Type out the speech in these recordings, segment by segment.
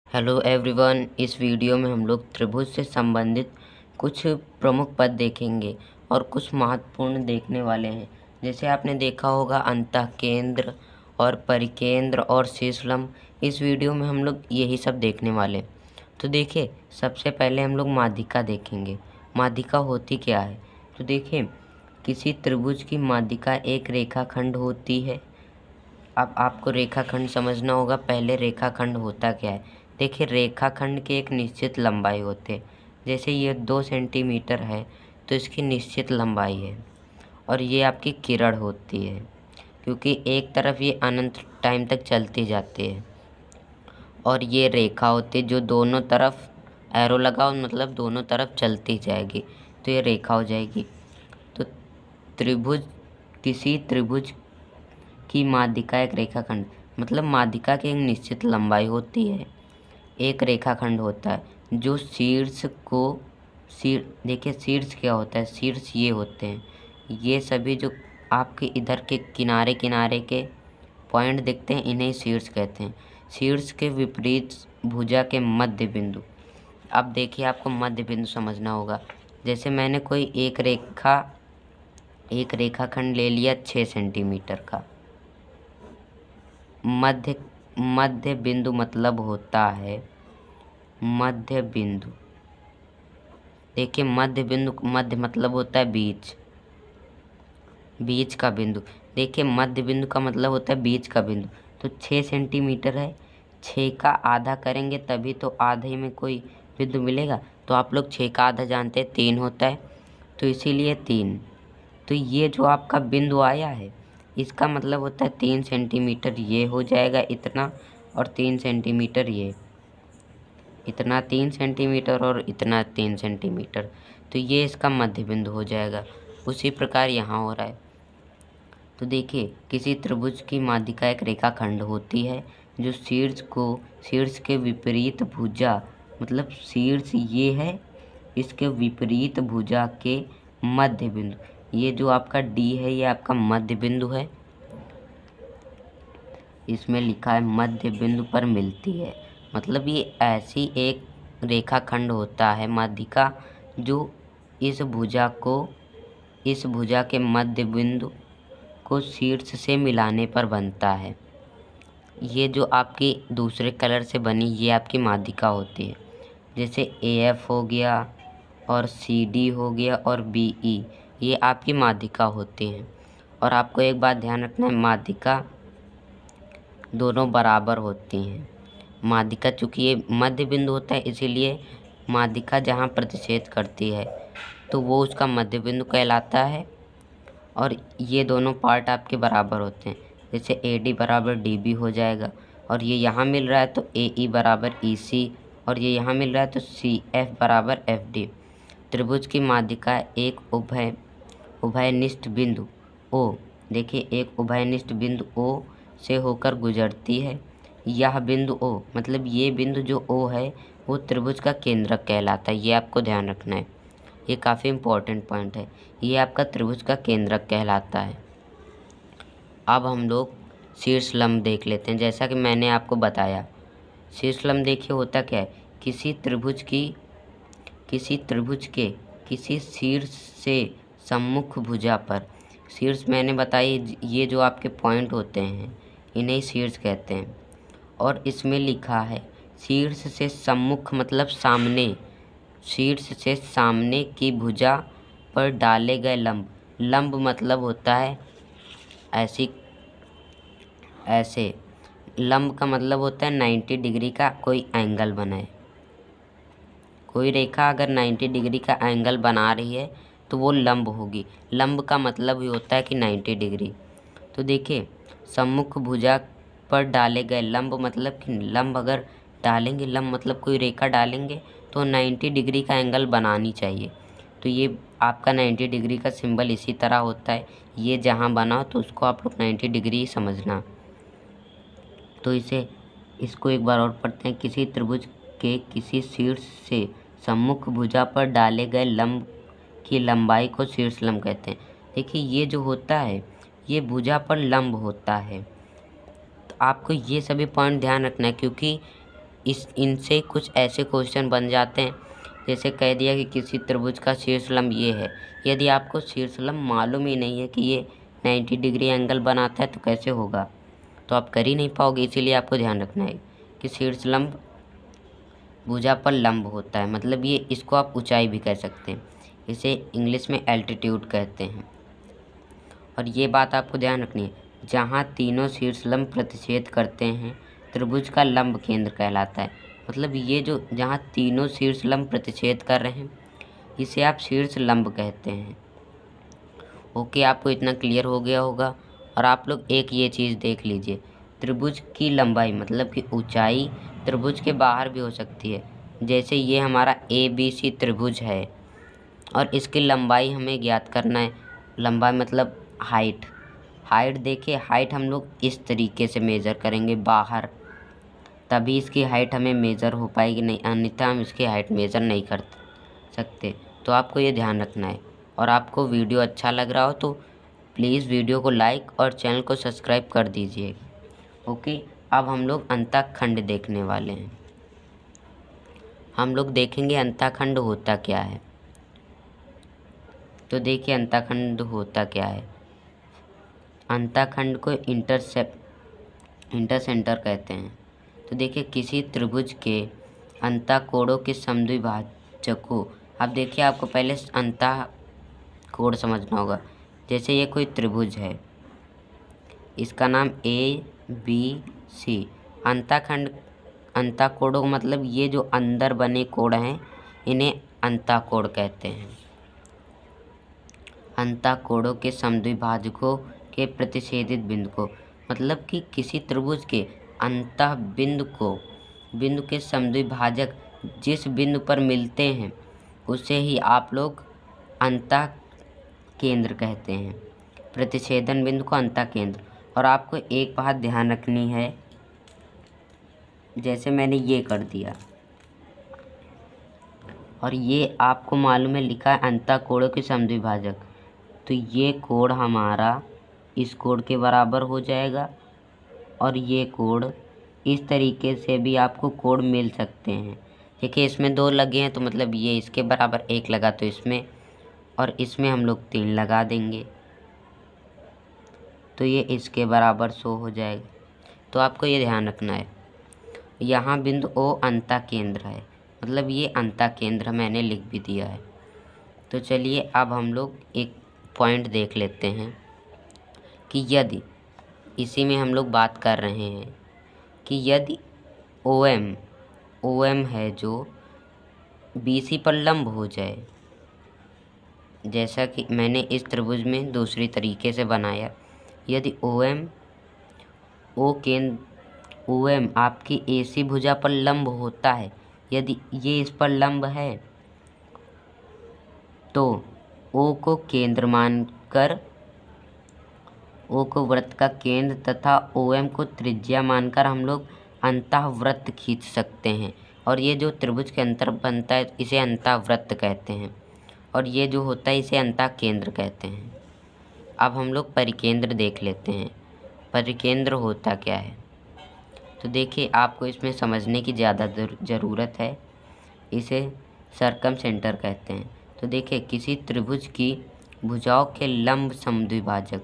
Hello everyone. इस video में हम लोग त्रिभुज से संबंधित कुछ प्रमुख पद देखेंगे और कुछ महत्वपूर्ण देखने वाले हैं। जैसे आपने देखा होगा अंतःकेंद्र और परिकेंद्र और शीर्षलंब। इस वीडियो में हम लोग यही सब देखने वाले। तो देखिए, सबसे पहले हम लोग माध्यिका देखेंगे। माध्यिका होती क्या है? तो देखिए, किसी त्रिभुज की माध्यिका एक रेखाखंड होती है। अब आपको रेखाखंड समझना होगा। पहले रेखाखंड होता क्या है? देखिए, रेखाखंड की एक निश्चित लंबाई होती है। जैसे ये 2 सेंटीमीटर है तो इसकी निश्चित लंबाई है। और ये आपकी किरण होती है, क्योंकि एक तरफ ये अनंत टाइम तक चलती जाती है। और ये रेखा होती है जो दोनों तरफ एरो लगाओ, मतलब दोनों तरफ चलती जाएगी, तो ये रेखा हो जाएगी। तो त्रिभुज, किसी त्रिभुज की माध्यिका एक रेखाखंड, मतलब माध्यिका की एक निश्चित लंबाई होती है। एक रेखाखंड होता है जो शीर्ष को देखिए, शीर्ष क्या होता है? शीर्ष ये होते हैं, ये सभी जो आपके इधर के किनारे किनारे के पॉइंट दिखते हैं, इन्हें शीर्ष कहते हैं। शीर्ष के विपरीत भुजा के मध्य बिंदु। अब देखिए, आपको मध्य बिंदु समझना होगा। जैसे मैंने कोई एक रेखाखंड ले लिया 6 सेंटीमीटर का। मध्य बिंदु मतलब होता है मध्य बिंदु। देखिए, मध्य मतलब होता है बीच का बिंदु। देखिए, मध्य बिंदु का मतलब होता है बीच का बिंदु। तो 6 सेंटीमीटर है, 6 का आधा करेंगे तभी तो आधे में कोई बिंदु मिलेगा। तो आप लोग 6 का आधा जानते हैं 3 होता है, तो इसीलिए 3। तो ये जो आपका बिंदु आया है, इसका मतलब होता है 3 सेंटीमीटर ये हो जाएगा इतना, और 3 सेंटीमीटर ये, इतना 3 सेंटीमीटर और इतना 3 सेंटीमीटर। तो ये इसका मध्य बिंदु हो जाएगा। उसी प्रकार यहाँ हो रहा है। तो देखिए, किसी त्रिभुज की माध्यिका एक रेखाखंड होती है जो शीर्ष के विपरीत भुजा, मतलब शीर्ष ये है, इसके विपरीत भुजा के मध्य बिंदु, ये जो आपका डी है ये आपका मध्य बिंदु है। इसमें लिखा है मध्य बिंदु पर मिलती है। मतलब ये ऐसी एक रेखाखंड होता है माध्यिका जो इस भुजा के मध्य बिंदु को शीर्ष से मिलाने पर बनता है। ये जो आपकी दूसरे कलर से बनी, ये आपकी माध्यिका होती है। जैसे AF हो गया और CD हो गया और BE, ये आपकी माध्यिका होती हैं। और आपको एक बात ध्यान रखना है, माध्यिका दोनों बराबर होती हैं। माध्यिका, चूँकि ये मध्य बिंदु होता है, इसीलिए माध्यिका जहाँ प्रतिच्छेद करती है तो वो उसका मध्य बिंदु कहलाता है। और ये दोनों पार्ट आपके बराबर होते हैं। जैसे AD बराबर DB हो जाएगा, और ये यहाँ मिल रहा है तो AE बराबर EC, और ये यहाँ मिल रहा है तो CF बराबर FD। त्रिभुज की माध्यिका एक उभयनिष्ठ बिंदु O, देखिए, एक उभयनिष्ठ बिंदु O से होकर गुजरती है। यह बिंदु O, मतलब ये बिंदु जो O है, वो त्रिभुज का केंद्रक कहलाता है। ये आपको ध्यान रखना है, ये काफ़ी इम्पोर्टेंट पॉइंट है। ये आपका त्रिभुज का केंद्रक कहलाता है। अब हम लोग शीर्षलंब देख लेते हैं। जैसा कि मैंने आपको बताया, शीर्षलंब देखिए होता क्या है? किसी त्रिभुज के किसी शीर्ष से सम्मुख भुजा पर, शीर्ष मैंने बताई, ये जो आपके पॉइंट होते हैं इन्हें शीर्ष कहते हैं। और इसमें लिखा है शीर्ष से सम्मुख मतलब सामने, शीर्ष से सामने की भुजा पर डाले गए लंब मतलब होता है ऐसे लंब का मतलब होता है 90 डिग्री का कोई एंगल बनाए। कोई रेखा अगर 90 डिग्री का एंगल बना रही है तो वो लंब होगी। लंब का मतलब ही होता है कि 90 डिग्री। तो देखिए, सम्मुख भुजा पर डाले गए लंब मतलब कि लंब अगर डालेंगे, लंब मतलब कोई रेखा डालेंगे तो 90 डिग्री का एंगल बनानी चाहिए। तो ये आपका 90 डिग्री का सिंबल इसी तरह होता है। ये जहाँ बना तो उसको आप लोग 90 डिग्री ही समझना। तो इसको एक बार और पढ़ते हैं। किसी त्रिभुज के किसी शीर्ष से सम्मुख भुजा पर डाले गए लंब की लंबाई को शीर्षलंब कहते हैं। देखिए, ये जो होता है ये भुजा पर लंब होता है। तो आपको ये सभी पॉइंट ध्यान रखना है, क्योंकि इनसे कुछ ऐसे क्वेश्चन बन जाते हैं, जैसे कह दिया कि किसी त्रिभुज का शीर्ष लंब ये है। यदि आपको शीर्ष लंब मालूम ही नहीं है कि ये 90 डिग्री एंगल बनाता है तो कैसे होगा, तो आप कर ही नहीं पाओगे। इसीलिए आपको ध्यान रखना है कि शीर्ष लंब भुजा पर लंब होता है, मतलब ये इसको आप ऊंचाई भी कह सकते हैं, इसे इंग्लिश में एल्टीट्यूड कहते हैं। और ये बात आपको ध्यान रखनी है, जहाँ तीनों शीर्ष लंब प्रतिच्छेद करते हैं त्रिभुज का लंब केंद्र कहलाता है। मतलब ये जो जहाँ तीनों शीर्ष लंब प्रतिच्छेद कर रहे हैं इसे आप शीर्ष लंब कहते हैं। ओके, आपको इतना क्लियर हो गया होगा। और आप लोग एक ये चीज़ देख लीजिए, त्रिभुज की लंबाई मतलब कि ऊंचाई त्रिभुज के बाहर भी हो सकती है। जैसे ये हमारा ABC त्रिभुज है और इसकी लंबाई हमें ज्ञात करना है। लंबाई मतलब हाइट। देखिए, हाइट हम लोग इस तरीके से मेज़र करेंगे बाहर, तभी इसकी हाइट हमें मेज़र हो पाएगी, नहीं अन्यथा हम इसकी हाइट मेज़र नहीं कर सकते। तो आपको ये ध्यान रखना है। और आपको वीडियो अच्छा लग रहा हो तो प्लीज़ वीडियो को लाइक और चैनल को सब्सक्राइब कर दीजिए। ओके, अब हम लोग अंतःखंड देखने वाले हैं। हम लोग देखेंगे अंतःखंड होता क्या है। तो देखिए अंतःखंड होता क्या है। अंतःखंड को इंटरसेंटर कहते हैं। तो देखिए, किसी त्रिभुज के अंतःकोणों के समद्विभाजक को, अब देखिए आपको पहले अंतःकोण समझना होगा। जैसे ये कोई त्रिभुज है, इसका नाम ABC। अंतःकोणों मतलब ये जो अंदर बने कोण हैं इन्हें अंतःकोण कहते हैं। अंतःकोणों के समद्विभाजकों के प्रतिच्छेदित बिंदु को, मतलब कि किसी त्रिभुज के अंतः बिंदु के समद्विभाजक जिस बिंदु पर मिलते हैं उसे ही आप लोग अंतः केंद्र कहते हैं। प्रतिच्छेदन बिंदु को अंतः केंद्र। और आपको एक बात ध्यान रखनी है, जैसे मैंने ये कर दिया और ये आपको मालूम है लिखा है अंतःकोणों के समद्विभाजक, तो ये कोण हमारा इस कोण के बराबर हो जाएगा और ये कोण इस तरीके से भी आपको कोण मिल सकते हैं। देखिए, इसमें 2 लगे हैं तो मतलब ये इसके बराबर 1 लगा, तो इसमें और इसमें हम लोग 3 लगा देंगे तो ये इसके बराबर 100 हो जाएगा। तो आपको ये ध्यान रखना है, यहाँ बिंदु O अंतः केंद्र है, मतलब ये अंतः केंद्र मैंने लिख भी दिया है। तो चलिए अब हम लोग एक पॉइंट देख लेते हैं कि यदि इसी में हम लोग बात कर रहे हैं कि यदि OM है जो BC पर लंब हो जाए, जैसा कि मैंने इस त्रिभुज में दूसरी तरीके से बनाया। यदि OM आपकी AC भुजा पर लंब होता है, यदि ये इस पर लंब है तो O को केंद्र मानकर, O को वृत्त का केंद्र तथा OM को त्रिज्या मानकर हम लोग अंतःवृत्त खींच सकते हैं। और ये जो त्रिभुज के अंतर बनता है इसे अंतःवृत्त कहते हैं, और ये जो होता है इसे अंतः केंद्र कहते हैं। अब हम लोग परिकेंद्र देख लेते हैं। परिकेंद्र होता क्या है, तो देखिए आपको इसमें समझने की ज़्यादा ज़रूरत है। इसे सर्कम सेंटर कहते हैं। तो देखिए, किसी त्रिभुज की भुजाओं के लंब समद्विभाजक,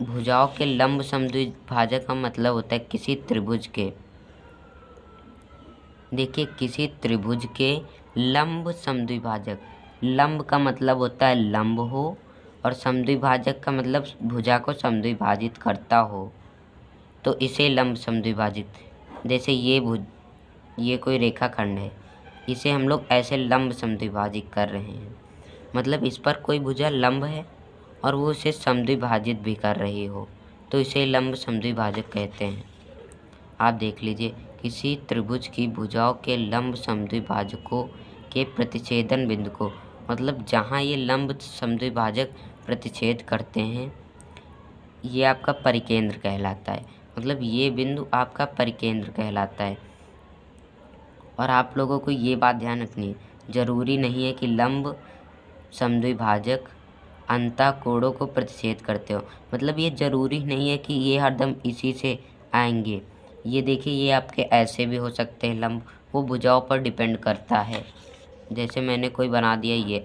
भुजाओं के लंब समद्विभाजक का मतलब होता है किसी त्रिभुज के, देखिए किसी त्रिभुज के लंब समद्विभाजक, लंब का मतलब होता है लंब हो और समद्विभाजक का मतलब भुजा को समद्विभाजित करता हो, तो इसे लंब समद्विभाजित। जैसे ये कोई रेखाखंड है, इसे हम लोग ऐसे लंब समद्विभाजित कर रहे हैं, मतलब इस पर कोई भुजा लंब है और वो इसे समद्विभाजित भी कर रही हो, तो इसे लंब समद्विभाजक कहते हैं। आप देख लीजिए, किसी त्रिभुज की भुजाओं के लंब समद्विभाजकों के प्रतिच्छेदन बिंदु को, मतलब जहाँ ये लंब समद्विभाजक प्रतिच्छेद करते हैं, ये आपका परिकेंद्र कहलाता है। मतलब ये बिंदु आपका परिकेंद्र कहलाता है। और आप लोगों को ये बात ध्यान रखनी है, ज़रूरी नहीं है कि लंब समद्विभाजक अंतःकोणों को प्रतिच्छेद करते हो, मतलब ये ज़रूरी नहीं है कि ये हरदम इसी से आएंगे। ये देखिए, ये आपके ऐसे भी हो सकते हैं लंब, वो भुजाओं पर डिपेंड करता है। जैसे मैंने कोई बना दिया, ये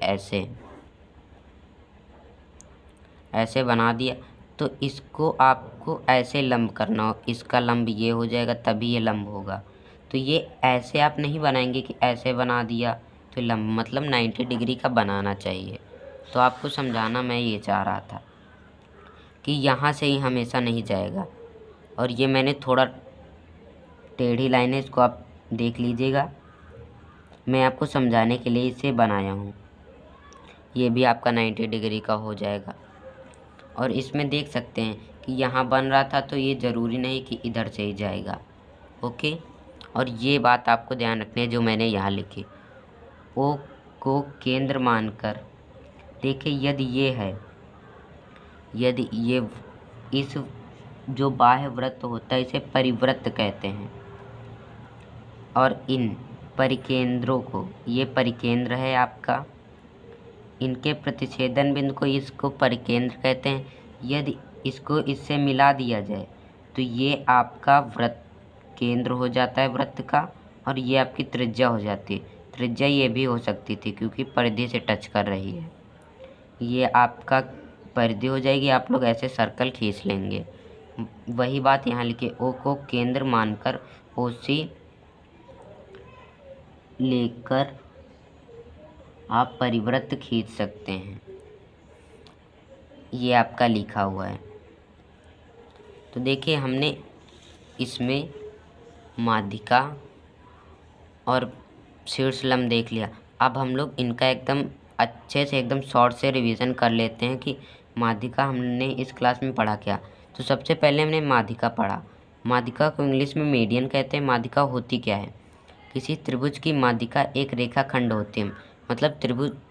ऐसे बना दिया, तो इसको आपको ऐसे लंब करना हो, इसका लंब ये हो जाएगा, तभी ये लंब होगा। तो ये ऐसे आप नहीं बनाएंगे कि ऐसे बना दिया तो लंब, मतलब 90 डिग्री का बनाना चाहिए। तो आपको समझाना मैं ये चाह रहा था कि यहाँ से ही हमेशा नहीं जाएगा। और ये मैंने थोड़ा टेढ़ी लाइन है, इसको आप देख लीजिएगा, मैं आपको समझाने के लिए इसे बनाया हूँ। ये भी आपका 90 डिग्री का हो जाएगा। और इसमें देख सकते हैं कि यहाँ बन रहा था, तो ये ज़रूरी नहीं कि इधर से ही जाएगा। ओके, और ये बात आपको ध्यान रखनी है जो मैंने यहाँ लिखी, ओ को केंद्र मानकर। देखिए, यदि ये है, यदि ये इस जो बाह्य वृत्त होता है इसे परिवृत्त कहते हैं, और इन परिकेंद्रों को, ये परिकेंद्र है आपका, इनके प्रतिच्छेदन बिंदु को इसको परिकेंद्र कहते हैं। यदि इसको इससे मिला दिया जाए तो ये आपका वृत्त केंद्र हो जाता है वृत्त का, और ये आपकी त्रिज्या हो जाती है। त्रिज्या ये भी हो सकती थी क्योंकि परिधि से टच कर रही है, ये आपका परिधि हो जाएगी। आप लोग ऐसे सर्कल खींच लेंगे। वही बात यहाँ लिखिए, ओ को केंद्र मानकर ओसी लेकर आप परिवृत्त खींच सकते हैं, ये आपका लिखा हुआ है। तो देखिए, हमने इसमें माध्यिका और शीर्ष लंब देख लिया। अब हम लोग इनका एकदम अच्छे से, एकदम शॉर्ट से रिवीजन कर लेते हैं कि माध्यिका हमने इस क्लास में पढ़ा क्या। तो सबसे पहले हमने माध्यिका पढ़ा। माध्यिका को इंग्लिश में मीडियन कहते हैं। माध्यिका होती क्या है? किसी त्रिभुज की माध्यिका एक रेखाखंड होती है, मतलब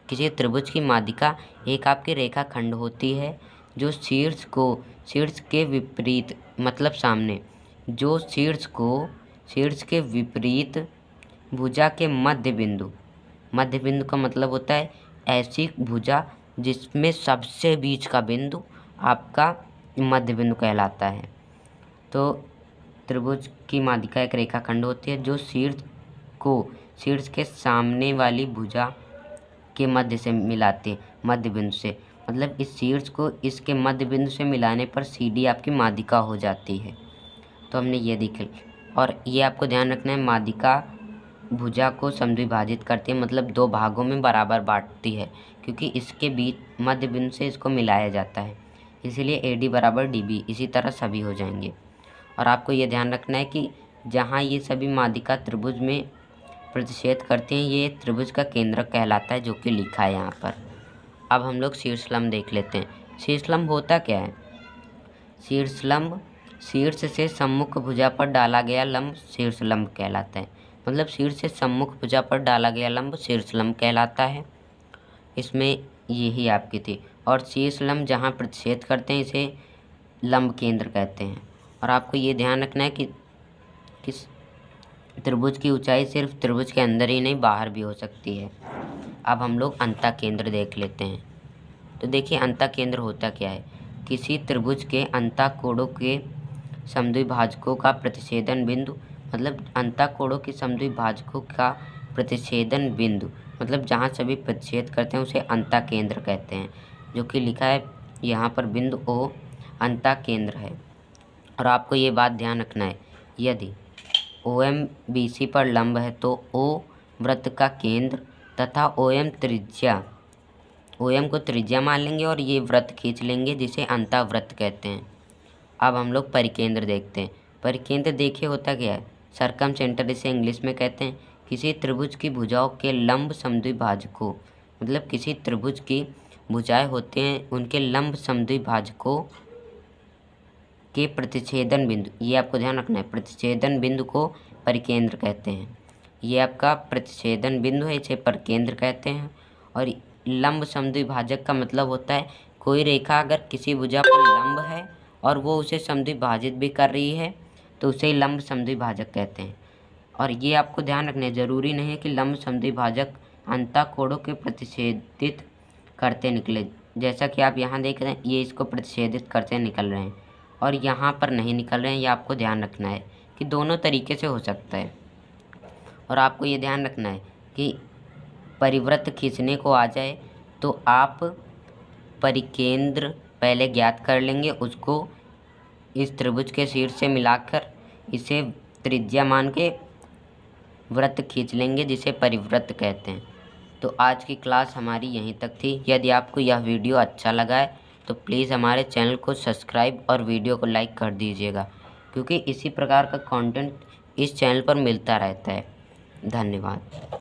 किसी त्रिभुज की माध्यिका एक आपकी रेखाखंड होती है जो शीर्ष के विपरीत, मतलब सामने, जो शीर्ष के विपरीत भुजा के मध्य बिंदु का मतलब होता है ऐसी भुजा जिसमें सबसे बीच का बिंदु आपका मध्य बिंदु कहलाता है। तो त्रिभुज की माध्यिका एक रेखाखंड होती है जो शीर्ष के सामने वाली भुजा के मध्य से मिलाती है, मध्य बिंदु से, मतलब इस शीर्ष को इसके मध्य बिंदु से मिलाने पर CD आपकी माध्यिका हो जाती है। तो हमने ये देख लिया। और ये आपको ध्यान रखना है, माध्यिका भुजा को समद्विभाजित करती है, मतलब दो भागों में बराबर बांटती है, क्योंकि इसके बीच मध्य बिंदु से इसको मिलाया जाता है, इसीलिए AD बराबर DB। इसी तरह सभी हो जाएंगे। और आपको ये ध्यान रखना है कि जहाँ ये सभी माध्यिका त्रिभुज में प्रतिच्छेद करते हैं, ये त्रिभुज का केंद्र कहलाता है, जो कि लिखा है यहाँ पर। अब हम लोग शीर्षलंब देख लेते हैं। शीर्षलंब होता क्या है? शीर्षलंब शीर्ष से सम्मुख भुजा पर डाला गया लंब शीर्षलंब कहलाता है, मतलब शीर्ष से सम्मुख भुजा पर डाला गया लंब शीर्षलंब कहलाता है। इसमें यही आपकी थी। और शीर्षलंब जहाँ प्रतिच्छेद करते हैं इसे लंब केंद्र कहते हैं। और आपको ये ध्यान रखना है कि किस त्रिभुज की ऊंचाई सिर्फ त्रिभुज के अंदर ही नहीं, बाहर भी हो सकती है। अब हम लोग अंतः केंद्र देख लेते हैं। तो देखिए, अंतः केंद्र होता क्या है? किसी त्रिभुज के अंतः कोणों के समद्विभाजकों का प्रतिच्छेदन बिंदु, मतलब अंतः कोणों के समद्विभाजकों का प्रतिच्छेदन बिंदु, मतलब जहाँ सभी प्रतिच्छेद करते हैं उसे अंतः केंद्र कहते हैं, जो कि लिखा है यहाँ पर, बिंदु O अंतः केंद्र है। और आपको ये बात ध्यान रखना है, यदि OM BC पर लंब है तो O वृत्त का केंद्र तथा OM को त्रिज्या मान लेंगे और ये वृत्त खींच लेंगे, जिसे अंतः वृत्त कहते हैं। अब हम लोग परिकेंद्र देखते हैं। परिकेंद्र देखिए होता क्या है? सर्कमसेंटर इसे इंग्लिश में कहते हैं। किसी त्रिभुज की भुजाओं के लंब समद्विभाजकों, मतलब किसी त्रिभुज की भुजाएं होते हैं, उनके लंब समद्विभाजकों के प्रतिच्छेदन बिंदु, ये आपको ध्यान रखना है, प्रतिच्छेदन बिंदु को परिकेंद्र कहते हैं। ये आपका प्रतिच्छेदन बिंदु है, इसे परिकेंद्र कहते हैं। और लंब समद्विभाजक का मतलब होता है कोई रेखा अगर किसी भुजा पर लंब है और वो उसे समद्विभाजित भी कर रही है तो उसे लंब समद्विभाजक कहते हैं। और ये आपको ध्यान रखना है, ज़रूरी नहीं है कि लंब समद्विभाजक अंतः कोणों के प्रतिच्छेदित करते निकले। जैसा कि आप यहाँ देख रहे हैं, ये इसको प्रतिच्छेदित करते निकल रहे हैं और यहाँ पर नहीं निकल रहे हैं। ये आपको ध्यान रखना है कि दोनों तरीके से हो सकता है। और आपको ये ध्यान रखना है कि परिवृत्त खींचने को आ जाए तो आप परिकेंद्र पहले ज्ञात कर लेंगे, उसको इस त्रिभुज के शीर्ष से मिलाकर इसे त्रिज्या मान के वृत्त खींच लेंगे, जिसे परिवृत्त कहते हैं। तो आज की क्लास हमारी यहीं तक थी। यदि आपको यह वीडियो अच्छा लगा है तो प्लीज़ हमारे चैनल को सब्सक्राइब और वीडियो को लाइक कर दीजिएगा, क्योंकि इसी प्रकार का कंटेंट इस चैनल पर मिलता रहता है। धन्यवाद।